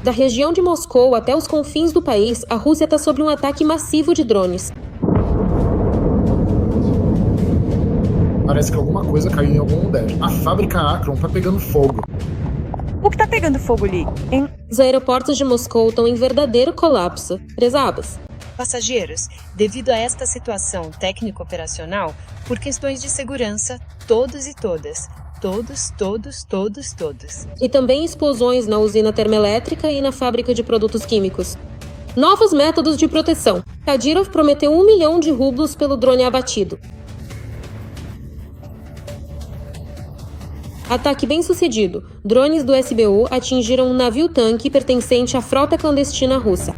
Da região de Moscou até os confins do país, a Rússia está sob um ataque massivo de drones. Parece que alguma coisa caiu em algum lugar. A fábrica Akron tá pegando fogo. O que tá pegando fogo ali? Os aeroportos de Moscou estão em verdadeiro colapso. Presabas. Passageiros, devido a esta situação técnico-operacional, por questões de segurança, todos e todas, todos. E também explosões na usina termoelétrica e na fábrica de produtos químicos. Novos métodos de proteção. Kadyrov prometeu 1 milhão de rublos pelo drone abatido. Ataque bem sucedido. Drones do SBU atingiram um navio-tanque pertencente à frota clandestina russa.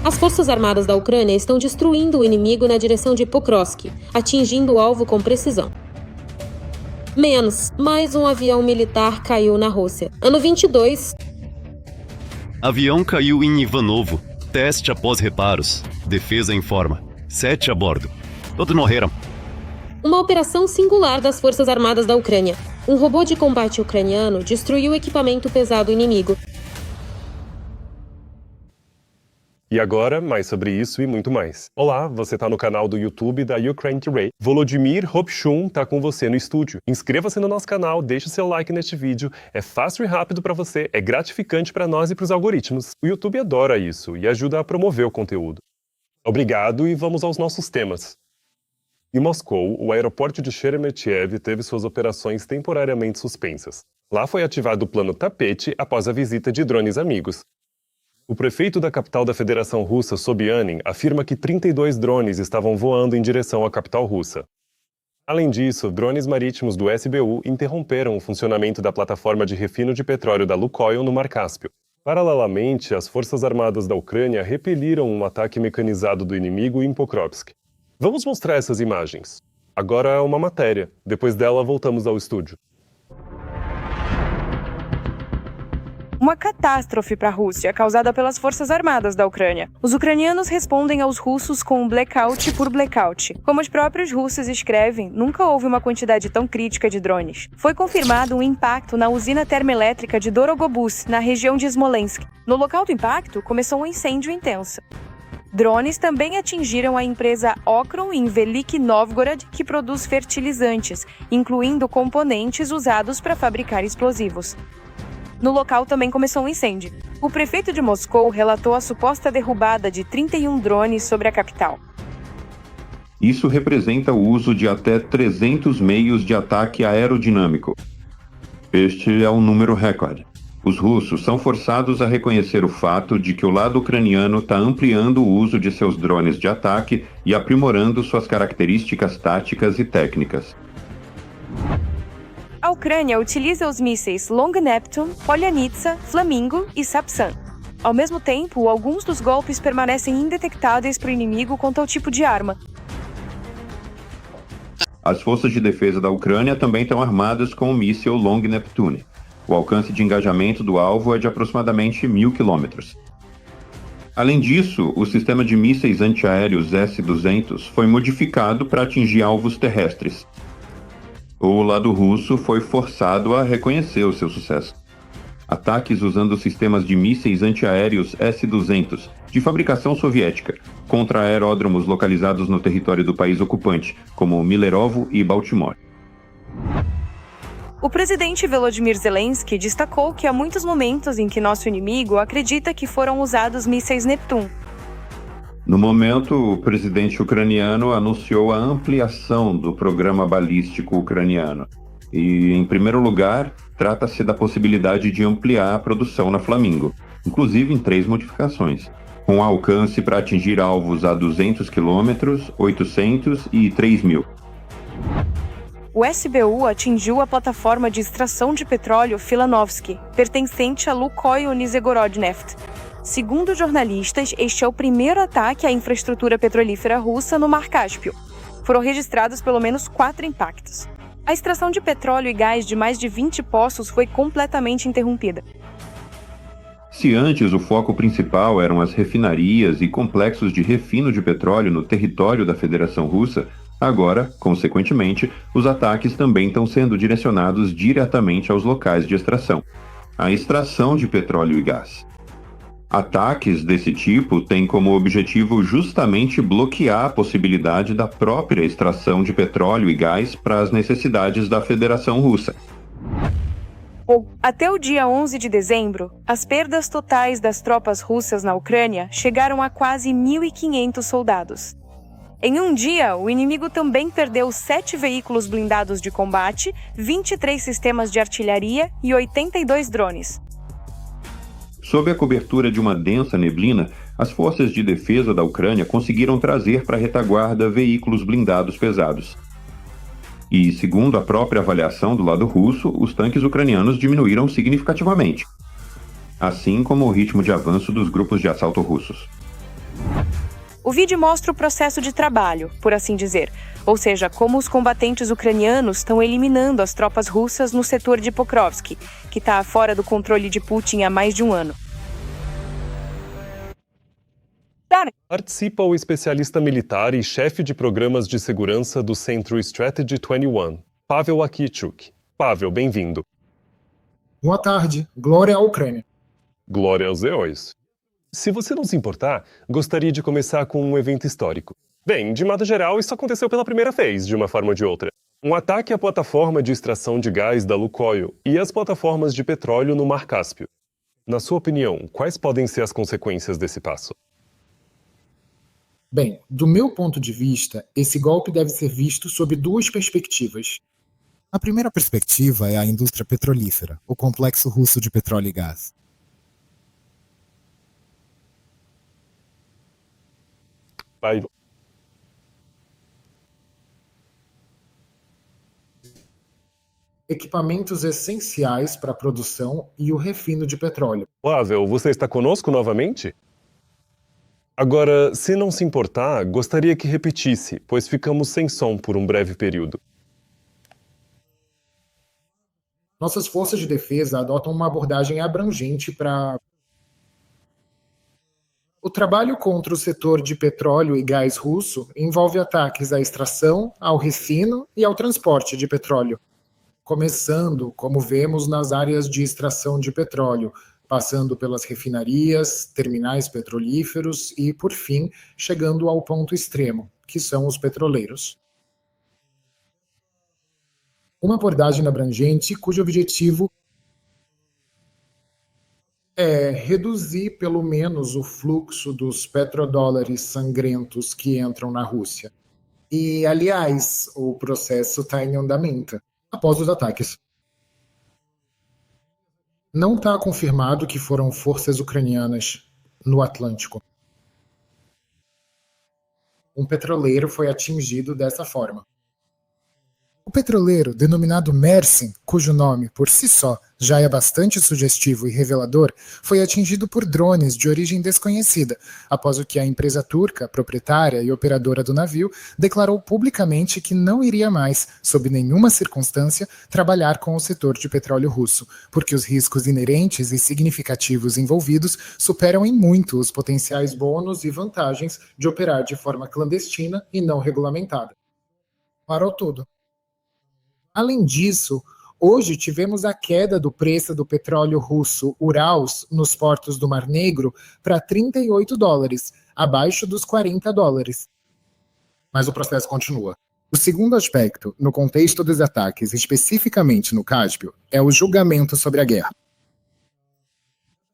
As Forças Armadas da Ucrânia estão destruindo o inimigo na direção de Pokrovsk, atingindo o alvo com precisão. Mais um avião militar caiu na Rússia. Ano 22. Avião caiu em Ivanovo. Teste após reparos. Defesa informa. 7 a bordo. Todos morreram. Uma operação singular das Forças Armadas da Ucrânia. Um robô de combate ucraniano destruiu o equipamento pesado inimigo. E agora, mais sobre isso e muito mais. Olá, você está no canal do YouTube da Ukraine Today. Volodymyr Ropchun está com você no estúdio. Inscreva-se no nosso canal, deixe o seu like neste vídeo. É fácil e rápido para você, é gratificante para nós e para os algoritmos. O YouTube adora isso e ajuda a promover o conteúdo. Obrigado e vamos aos nossos temas. Em Moscou, o aeroporto de Sheremetyevo teve suas operações temporariamente suspensas. Lá foi ativado o plano Tapete após a visita de drones amigos. O prefeito da capital da Federação Russa, Sobyanin, afirma que 32 drones estavam voando em direção à capital russa. Além disso, drones marítimos do SBU interromperam o funcionamento da plataforma de refino de petróleo da Lukoil no Mar Cáspio. Paralelamente, as Forças Armadas da Ucrânia repeliram um ataque mecanizado do inimigo em Pokrovsk. Vamos mostrar essas imagens. Agora é uma matéria. Depois dela, voltamos ao estúdio. Uma catástrofe para a Rússia, causada pelas Forças Armadas da Ucrânia. Os ucranianos respondem aos russos com um blackout por blackout. Como os próprios russos escrevem, nunca houve uma quantidade tão crítica de drones. Foi confirmado um impacto na usina termoelétrica de Dorogobuz, na região de Smolensk. No local do impacto, começou um incêndio intenso. Drones também atingiram a empresa Okron em Velik Novgorod, que produz fertilizantes, incluindo componentes usados para fabricar explosivos. No local também começou um incêndio. O prefeito de Moscou relatou a suposta derrubada de 31 drones sobre a capital. Isso representa o uso de até 300 meios de ataque aerodinâmico. Este é um número recorde. Os russos são forçados a reconhecer o fato de que o lado ucraniano está ampliando o uso de seus drones de ataque e aprimorando suas características táticas e técnicas. A Ucrânia utiliza os mísseis Long Neptune, Polyanitsa, Flamingo e Sapsan. Ao mesmo tempo, alguns dos golpes permanecem indetectáveis para o inimigo com tal tipo de arma. As forças de defesa da Ucrânia também estão armadas com o míssil Long Neptune. O alcance de engajamento do alvo é de aproximadamente 1.000 quilômetros. Além disso, o sistema de mísseis antiaéreos S-200 foi modificado para atingir alvos terrestres. O lado russo foi forçado a reconhecer o seu sucesso. Ataques usando sistemas de mísseis antiaéreos S-200, de fabricação soviética, contra aeródromos localizados no território do país ocupante, como Milerovo e Baltimore. O presidente Volodymyr Zelensky destacou que há muitos momentos em que nosso inimigo acredita que foram usados mísseis Neptune. No momento, o presidente ucraniano anunciou a ampliação do programa balístico ucraniano. E, em primeiro lugar, trata-se da possibilidade de ampliar a produção na Flamingo, inclusive em 3 modificações, com alcance para atingir alvos a 200 km, 800 e 3.000. O SBU atingiu a plataforma de extração de petróleo Filanovsky, pertencente a Lukoil Nizhegorod-Neft. Segundo jornalistas, este é o primeiro ataque à infraestrutura petrolífera russa no Mar Cáspio. Foram registrados pelo menos 4 impactos. A extração de petróleo e gás de mais de 20 poços foi completamente interrompida. Se antes o foco principal eram as refinarias e complexos de refino de petróleo no território da Federação Russa, agora, consequentemente, os ataques também estão sendo direcionados diretamente aos locais de extração. a extração de petróleo e gás. Ataques desse tipo têm como objetivo justamente bloquear a possibilidade da própria extração de petróleo e gás para as necessidades da Federação Russa. Até o dia 11 de dezembro, as perdas totais das tropas russas na Ucrânia chegaram a quase 1.500 soldados. Em um dia, o inimigo também perdeu 7 veículos blindados de combate, 23 sistemas de artilharia e 82 drones. Sob a cobertura de uma densa neblina, as forças de defesa da Ucrânia conseguiram trazer para a retaguarda veículos blindados pesados. E, segundo a própria avaliação do lado russo, os tanques ucranianos diminuíram significativamente, assim como o ritmo de avanço dos grupos de assalto russos. O vídeo mostra o processo de trabalho, por assim dizer, ou seja, como os combatentes ucranianos estão eliminando as tropas russas no setor de Pokrovsk, que está fora do controle de Putin há mais de um ano. Participa o especialista militar e chefe de programas de segurança do Centro Strategy 21, Pavel Akichuk. Pavel, bem-vindo. Boa tarde. Glória à Ucrânia. Glória aos heróis. Se você não se importar, gostaria de começar com um evento histórico. Bem, de modo geral, isso aconteceu pela primeira vez, de uma forma ou de outra. Um ataque à plataforma de extração de gás da Lukoil e às plataformas de petróleo no Mar Cáspio. Na sua opinião, quais podem ser as consequências desse passo? Bem, do meu ponto de vista, esse golpe deve ser visto sob duas perspectivas. A primeira perspectiva é a indústria petrolífera, o complexo russo de petróleo e gás. Equipamentos essenciais para a produção e o refino de petróleo. Pavel, você está conosco novamente? Agora, se não se importar, gostaria que repetisse, pois ficamos sem som por um breve período. Nossas forças de defesa adotam uma abordagem abrangente para... O trabalho contra o setor de petróleo e gás russo envolve ataques à extração, ao refino e ao transporte de petróleo. Começando, como vemos, nas áreas de extração de petróleo, passando pelas refinarias, terminais petrolíferos e, por fim, chegando ao ponto extremo, que são os petroleiros. Uma abordagem abrangente cujo objetivo é reduzir pelo menos o fluxo dos petrodólares sangrentos que entram na Rússia. E, aliás, o processo está em andamento após os ataques. Não está confirmado que foram forças ucranianas no Atlântico. Um petroleiro foi atingido dessa forma. O petroleiro, denominado Mersin, cujo nome, por si só, já é bastante sugestivo e revelador, foi atingido por drones de origem desconhecida, após o que a empresa turca, proprietária e operadora do navio, declarou publicamente que não iria mais, sob nenhuma circunstância, trabalhar com o setor de petróleo russo, porque os riscos inerentes e significativos envolvidos superam em muito os potenciais bônus e vantagens de operar de forma clandestina e não regulamentada. Parou tudo. Além disso, hoje tivemos a queda do preço do petróleo russo Urals nos portos do Mar Negro para $38, abaixo dos $40. Mas o processo continua. O segundo aspecto, no contexto dos ataques, especificamente no Cáspio, é o julgamento sobre a guerra.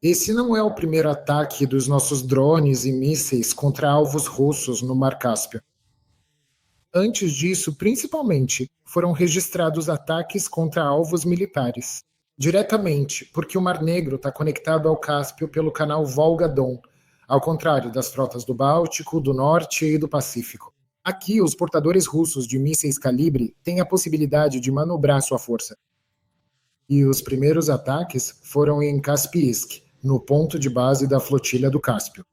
Esse não é o primeiro ataque dos nossos drones e mísseis contra alvos russos no Mar Cáspio. Antes disso, principalmente, foram registrados ataques contra alvos militares. Diretamente, porque o Mar Negro está conectado ao Cáspio pelo canal Volga-Don, ao contrário das frotas do Báltico, do Norte e do Pacífico. Aqui, os portadores russos de mísseis calibre têm a possibilidade de manobrar sua força. E os primeiros ataques foram em Kaspiisk, no ponto de base da flotilha do Cáspio.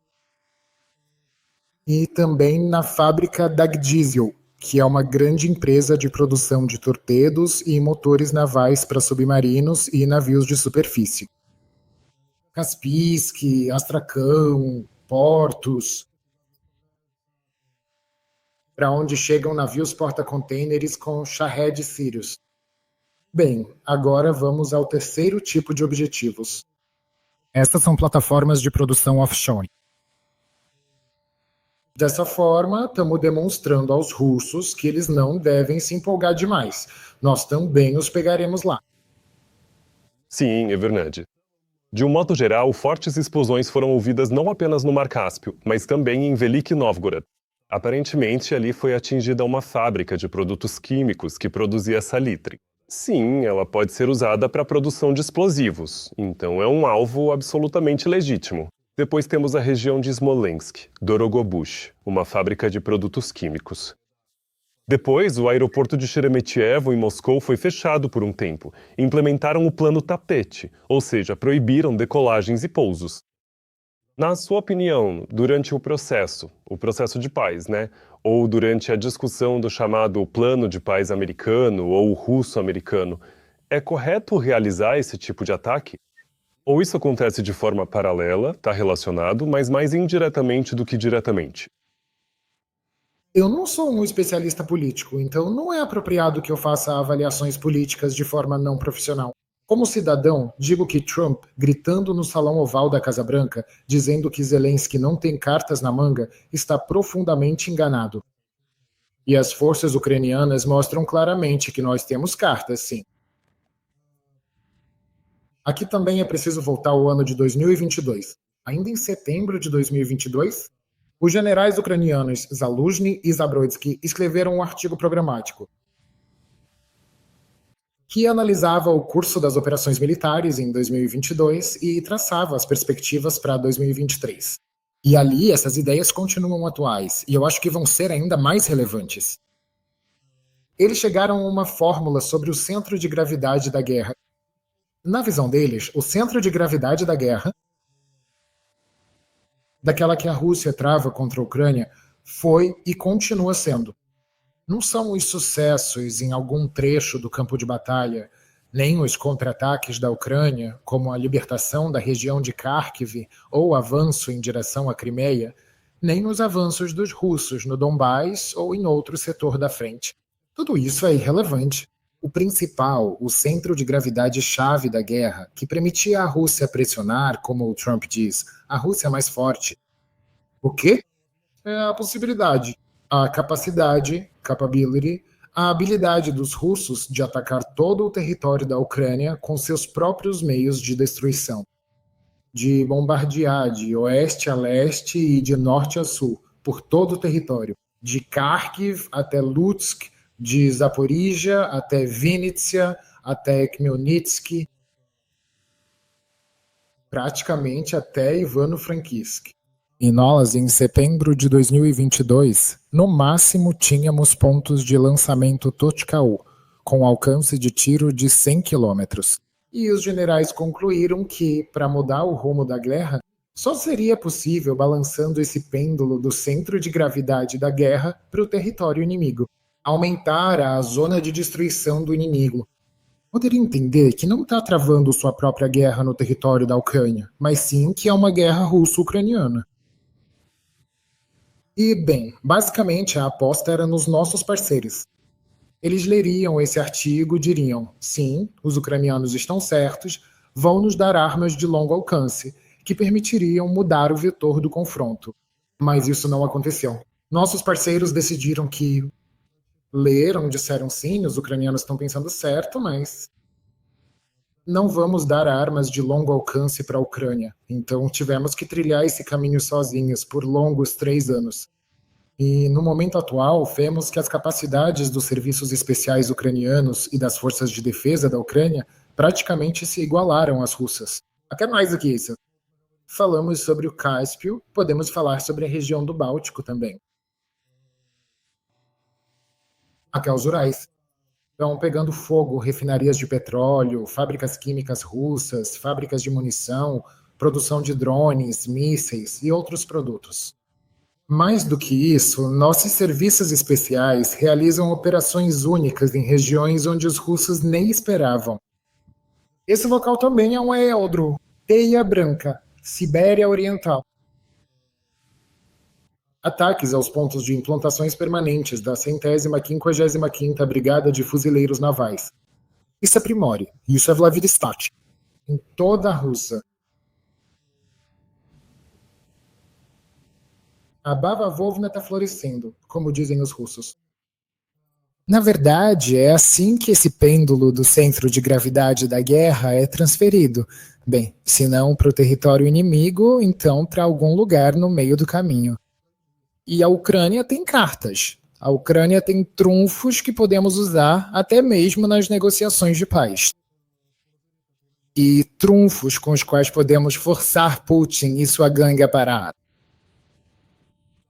E também na fábrica Dagdiesel, que é uma grande empresa de produção de torpedos e motores navais para submarinos e navios de superfície. Kaspiisk, Astracão, portos, para onde chegam navios porta-contêineres com Shahed Sirius. Bem, agora vamos ao terceiro tipo de objetivos. Estas são plataformas de produção offshore. Dessa forma, estamos demonstrando aos russos que eles não devem se empolgar demais. Nós também os pegaremos lá. Sim, é verdade. De um modo geral, fortes explosões foram ouvidas não apenas no Mar Cáspio, mas também em Velik Novgorod. Aparentemente, ali foi atingida uma fábrica de produtos químicos que produzia salitre. Sim, ela pode ser usada para a produção de explosivos, então é um alvo absolutamente legítimo. Depois temos a região de Smolensk, Dorogobush, uma fábrica de produtos químicos. Depois, o aeroporto de Sheremetyevo, em Moscou, foi fechado por um tempo. Implementaram o plano tapete, ou seja, proibiram decolagens e pousos. Na sua opinião, durante o processo de paz, né? Ou durante a discussão do chamado Plano de Paz americano ou russo-americano, é correto realizar esse tipo de ataque? Ou isso acontece de forma paralela, está relacionado, mas mais indiretamente do que diretamente? Eu não sou um especialista político, então não é apropriado que eu faça avaliações políticas de forma não profissional. Como cidadão, digo que Trump, gritando no Salão Oval da Casa Branca, dizendo que Zelensky não tem cartas na manga, está profundamente enganado. E as forças ucranianas mostram claramente que nós temos cartas, sim. Aqui também é preciso voltar ao ano de 2022. Ainda em setembro de 2022, os generais ucranianos Zaluzhny e Zabrodsky escreveram um artigo programático que analisava o curso das operações militares em 2022 e traçava as perspectivas para 2023. E ali essas ideias continuam atuais, e eu acho que vão ser ainda mais relevantes. Eles chegaram a uma fórmula sobre o centro de gravidade da guerra. Na visão deles, o centro de gravidade da guerra, daquela que a Rússia trava contra a Ucrânia, foi e continua sendo. Não são os sucessos em algum trecho do campo de batalha, nem os contra-ataques da Ucrânia, como a libertação da região de Kharkiv ou o avanço em direção à Crimeia, nem os avanços dos russos no Donbás ou em outro setor da frente. Tudo isso é irrelevante. O principal, o centro de gravidade-chave da guerra, que permitia à Rússia pressionar, como o Trump diz, a Rússia mais forte. O quê? É a possibilidade, a capacidade, capability, a habilidade dos russos de atacar todo o território da Ucrânia com seus próprios meios de destruição. De bombardear de oeste a leste e de norte a sul, por todo o território. De Kharkiv até Lutsk, de Zaporizhia até Vinnytsia, até Khmelnytsk, praticamente até Ivano-Frankivsk. E nós, em setembro de 2022, no máximo tínhamos pontos de lançamento Tochka-U, com alcance de tiro de 100 km. E os generais concluíram que, para mudar o rumo da guerra, só seria possível balançando esse pêndulo do centro de gravidade da guerra para o território inimigo. Aumentar a zona de destruição do inimigo. Poderia entender que não está travando sua própria guerra no território da Ucrânia, mas sim que é uma guerra russo-ucraniana. E, bem, basicamente a aposta era nos nossos parceiros. Eles leriam esse artigo e diriam, sim, os ucranianos estão certos, vão nos dar armas de longo alcance, que permitiriam mudar o vetor do confronto. Mas isso não aconteceu. Nossos parceiros decidiram que leram, disseram sim, os ucranianos estão pensando certo, mas não vamos dar armas de longo alcance para a Ucrânia. Então tivemos que trilhar esse caminho sozinhos por longos 3 anos. E no momento atual, vemos que as capacidades dos serviços especiais ucranianos e das forças de defesa da Ucrânia praticamente se igualaram às russas. Até mais do que isso. Falamos sobre o Cáspio, podemos falar sobre a região do Báltico também. Até os Urais. Estão pegando fogo refinarias de petróleo, fábricas químicas russas, fábricas de munição, produção de drones, mísseis e outros produtos. Mais do que isso, nossos serviços especiais realizam operações únicas em regiões onde os russos nem esperavam. Esse local também é um Eldro, Teia Branca, Sibéria Oriental. Ataques aos pontos de implantações permanentes da 155ª Brigada de Fuzileiros Navais. e se aprimore. Isso é Vladivostok. Em toda a Rússia. A Baba Vovna está florescendo, como dizem os russos. Na verdade, é assim que esse pêndulo do centro de gravidade da guerra é transferido. Bem, se não para o território inimigo, então para algum lugar no meio do caminho. E a Ucrânia tem cartas. A Ucrânia tem trunfos que podemos usar até mesmo nas negociações de paz. E trunfos com os quais podemos forçar Putin e sua gangue a parar.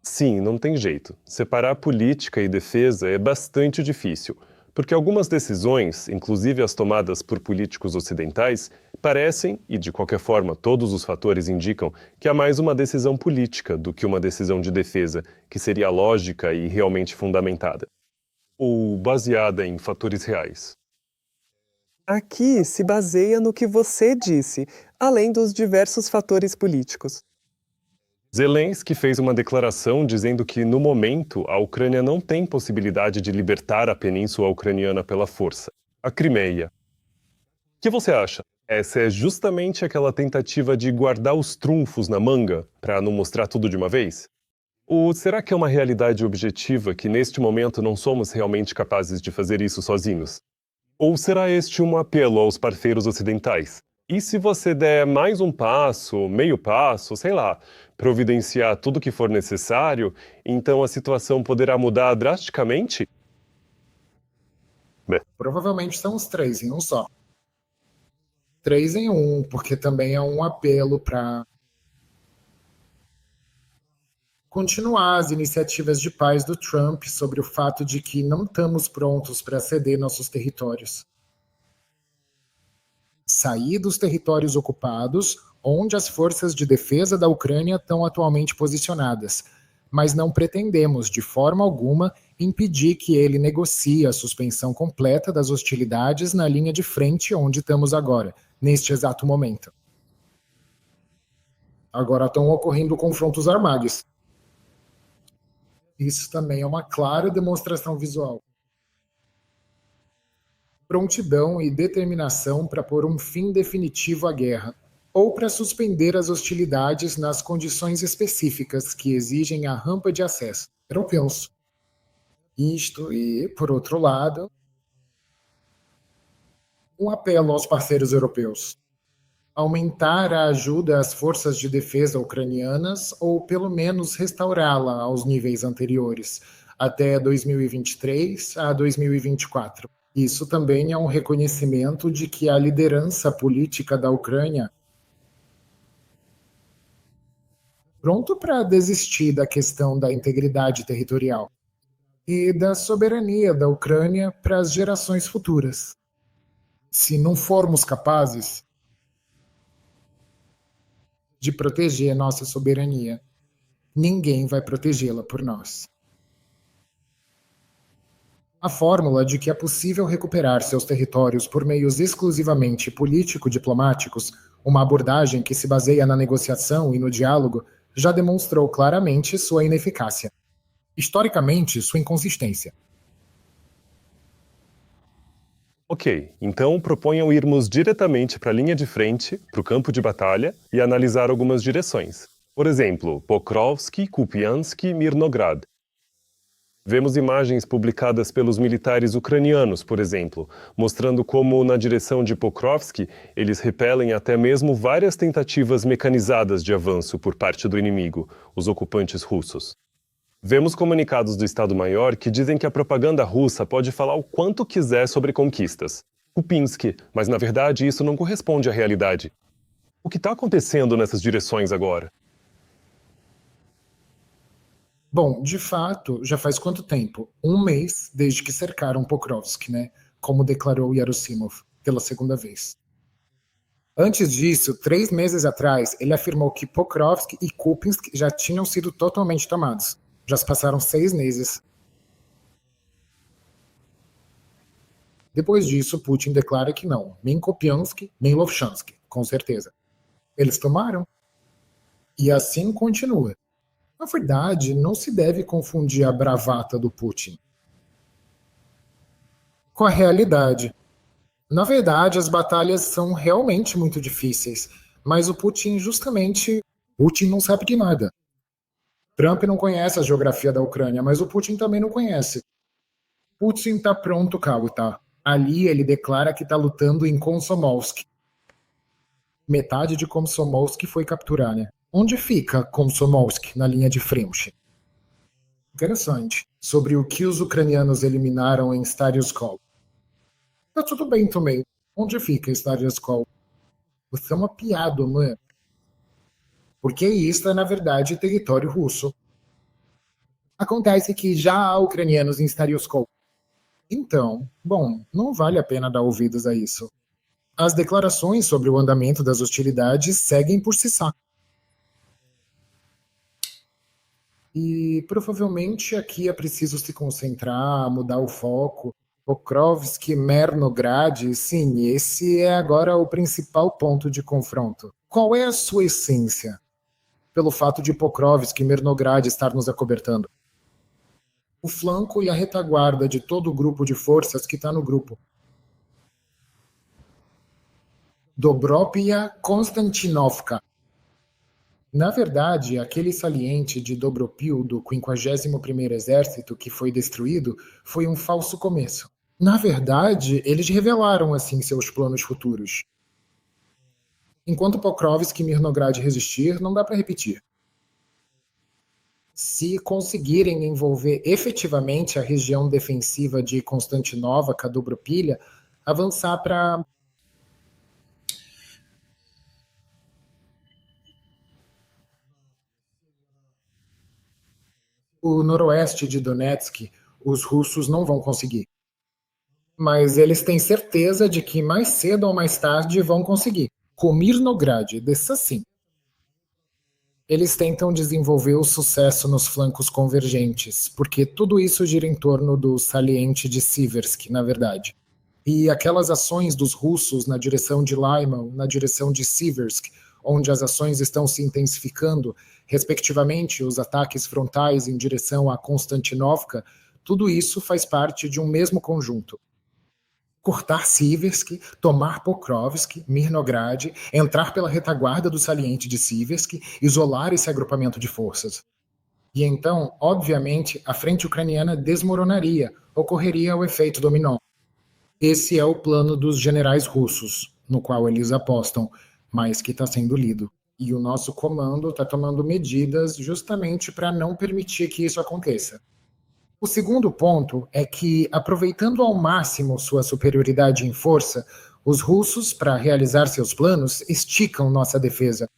Sim, não tem jeito. Separar política e defesa é bastante difícil, porque algumas decisões, inclusive as tomadas por políticos ocidentais, parecem, e de qualquer forma todos os fatores indicam, que há mais uma decisão política do que uma decisão de defesa, que seria lógica e realmente fundamentada. Ou baseada em fatores reais. Aqui se baseia no que você disse, além dos diversos fatores políticos. Zelensky fez uma declaração dizendo que, no momento, a Ucrânia não tem possibilidade de libertar a península ucraniana pela força, a Crimeia. O que você acha? Essa é justamente aquela tentativa de guardar os trunfos na manga, para não mostrar tudo de uma vez? Ou será que é uma realidade objetiva que, neste momento, não somos realmente capazes de fazer isso sozinhos? Ou será este um apelo aos parceiros ocidentais? E se você der mais um passo, meio passo, sei lá, providenciar tudo o que for necessário, então a situação poderá mudar drasticamente? Provavelmente são os 3 em um só. 3 em 1, porque também é um apelo para continuar as iniciativas de paz do Trump sobre o fato de que não estamos prontos para ceder nossos territórios. Sair dos territórios ocupados, onde as forças de defesa da Ucrânia estão atualmente posicionadas, mas não pretendemos, de forma alguma, impedir que ele negocie a suspensão completa das hostilidades na linha de frente onde estamos agora, neste exato momento. Agora estão ocorrendo confrontos armados. Isso também é uma clara demonstração visual. Prontidão e determinação para pôr um fim definitivo à guerra, ou para suspender as hostilidades nas condições específicas que exigem a rampa de acesso europeus. Isto e, por outro lado, um apelo aos parceiros europeus. Aumentar a ajuda às forças de defesa ucranianas ou, pelo menos, restaurá-la aos níveis anteriores, até 2023 a 2024. Isso também é um reconhecimento de que a liderança política da Ucrânia pronto para desistir da questão da integridade territorial e da soberania da Ucrânia para as gerações futuras. Se não formos capazes de proteger nossa soberania, ninguém vai protegê-la por nós. A fórmula de que é possível recuperar seus territórios por meios exclusivamente político-diplomáticos, uma abordagem que se baseia na negociação e no diálogo, já demonstrou claramente sua ineficácia. Historicamente, sua inconsistência. Ok, então proponham irmos diretamente para a linha de frente, para o campo de batalha, e analisar algumas direções. Por exemplo, Pokrovsk, Kupiansk e Mirnograd. Vemos imagens publicadas pelos militares ucranianos, por exemplo, mostrando como, na direção de Pokrovsk, eles repelem até mesmo várias tentativas mecanizadas de avanço por parte do inimigo, os ocupantes russos. Vemos comunicados do Estado-Maior que dizem que a propaganda russa pode falar o quanto quiser sobre conquistas. Kupinsk, mas na verdade isso não corresponde à realidade. O que está acontecendo nessas direções agora? Bom, de fato, já faz quanto tempo? 1 mês desde que cercaram Pokrovsk, né? Como declarou Yarosimov, pela segunda vez. Antes disso, 3 meses atrás, ele afirmou que Pokrovsk e Kupiansk já tinham sido totalmente tomados. Já se passaram 6 meses. Depois disso, Putin declara que não, nem Kupiansk, nem Lovchansk, com certeza. Eles tomaram. E assim continua. Na verdade, não se deve confundir a bravata do Putin com a realidade. Na verdade, as batalhas são realmente muito difíceis, mas o Putin Putin não sabe de nada. Trump não conhece a geografia da Ucrânia, mas o Putin também não conhece. Putin está pronto, tá? Ali ele declara que está lutando em Komsomolsk. Metade de Komsomolsk foi capturar, né? Onde fica Komsomolsk na linha de frente? Interessante. Sobre o que os ucranianos eliminaram em Staryskol. Tá tudo bem também. Onde fica Staryskol? Você é uma piada, não é? Porque isso é, na verdade, território russo. Acontece que já há ucranianos em Staryskol. Então, bom, não vale a pena dar ouvidos a isso. As declarações sobre o andamento das hostilidades seguem por si só. E provavelmente aqui é preciso se concentrar, mudar o foco. Pokrovsk, Mernograd, sim, esse é agora o principal ponto de confronto. Qual é a sua essência? Pelo fato de Pokrovsk e Mernograd estar nos acobertando. O flanco e a retaguarda de todo o grupo de forças que está no grupo. Dobropia Konstantinovka. Na verdade, aquele saliente de Dobropil do 51º Exército que foi destruído foi um falso começo. Na verdade, eles revelaram assim seus planos futuros. Enquanto Pokrovsk e Mirnograd resistir, não dá para repetir. Se conseguirem envolver efetivamente a região defensiva de Konstantinovka, Dobropilha, avançar para o noroeste de Donetsk, os russos não vão conseguir. Mas eles têm certeza de que mais cedo ou mais tarde vão conseguir. Com Mirnograd, dessa sim. Eles tentam desenvolver o sucesso nos flancos convergentes, porque tudo isso gira em torno do saliente de Siversk, na verdade. E aquelas ações dos russos na direção de Lyman, na direção de Siversk, onde as ações estão se intensificando, respectivamente os ataques frontais em direção a Konstantinovka, tudo isso faz parte de um mesmo conjunto. Cortar Siversk, tomar Pokrovsk, Mirnograd, entrar pela retaguarda do saliente de Siversk, isolar esse agrupamento de forças. E então, obviamente, a frente ucraniana desmoronaria, ocorreria o efeito dominó. Esse é o plano dos generais russos, no qual eles apostam, mas que está sendo lido. E o nosso comando está tomando medidas justamente para não permitir que isso aconteça. O segundo ponto é que, aproveitando ao máximo sua superioridade em força, os russos, para realizar seus planos, esticam nossa defesa.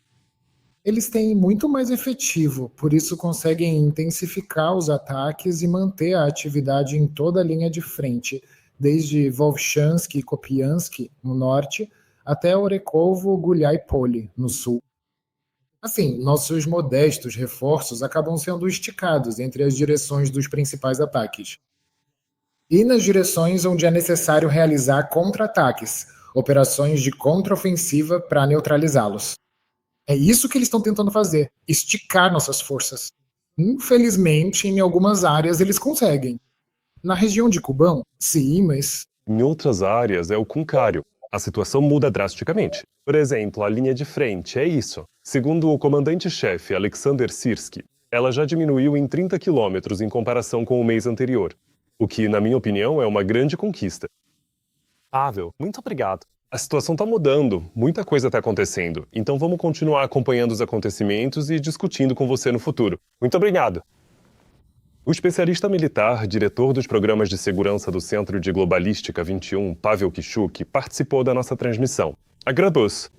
Eles têm muito mais efetivo, por isso conseguem intensificar os ataques e manter a atividade em toda a linha de frente, desde Volchansk e Kupiansk, no norte, até Orekovo, Gulyai-Poli, no sul. Assim, nossos modestos reforços acabam sendo esticados entre as direções dos principais ataques. E nas direções onde é necessário realizar contra-ataques, operações de contra-ofensiva para neutralizá-los. É isso que eles estão tentando fazer, esticar nossas forças. Infelizmente, em algumas áreas eles conseguem. Na região de Kuban, sim, mas... Em outras áreas é o contrário. A situação muda drasticamente. Por exemplo, a linha de frente é isso. Segundo o comandante-chefe Alexander Sirski, ela já diminuiu em 30 quilômetros em comparação com o mês anterior, o que, na minha opinião, é uma grande conquista. Pavel, muito obrigado. A situação está mudando, muita coisa está acontecendo, então vamos continuar acompanhando os acontecimentos e discutindo com você no futuro. Muito obrigado. O especialista militar, diretor dos programas de segurança do Centro de Globalística 21, Pavel Kishuk, participou da nossa transmissão. Agradou-se.